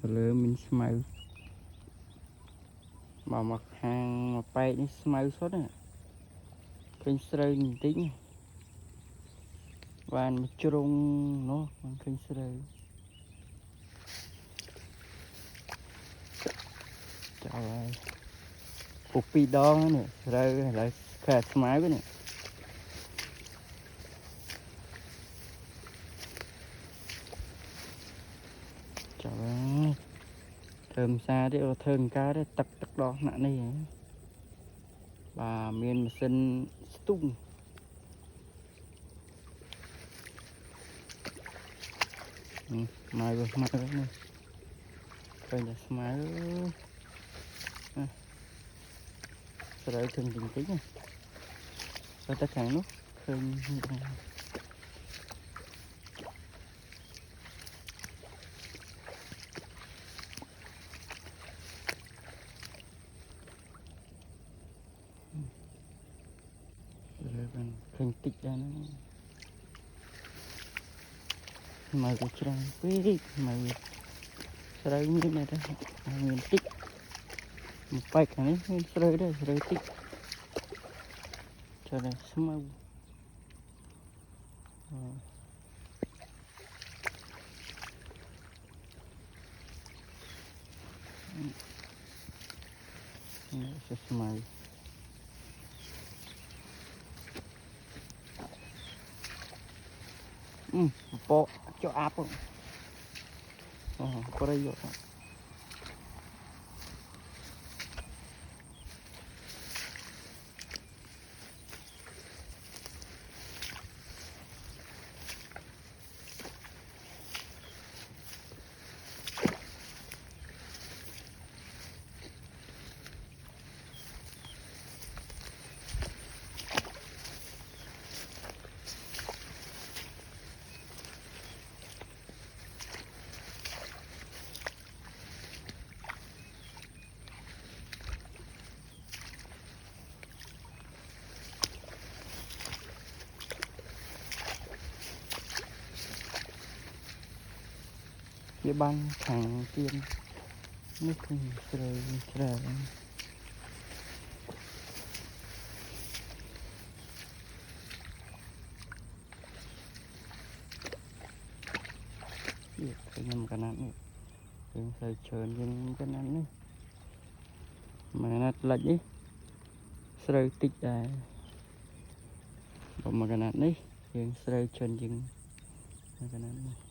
lỡ mình smile mà mặc hàng mà bay đi smile suốt nè kênh sợi nhìn tính và một chung nó bằng kênh sợi chào ơi phục pi đó nè rồi lại khát smile nè chào ơi thơm xa đấy thơm cá đấy tắc tắc đó nặng này và miền sinh tung mai vừa này coi là smile rồi thường bình tĩnh rồi tất cả lúc khơi rồi còn khơi tích ra nó mày cái trang quý mày rồi như này đó mình tích một bài cái này rồi đây rồi tích cho nên smile smile bộ cho áp không có đây rồi cái băng thẳng tiên nước không trời trời cái nhầm cái nắn này đừng phải trơn nhưng cái nắn này mà nó lạnh ấy sợi tích à còn mà cái nắn này đừng sợi trơn nhưng cái nắn này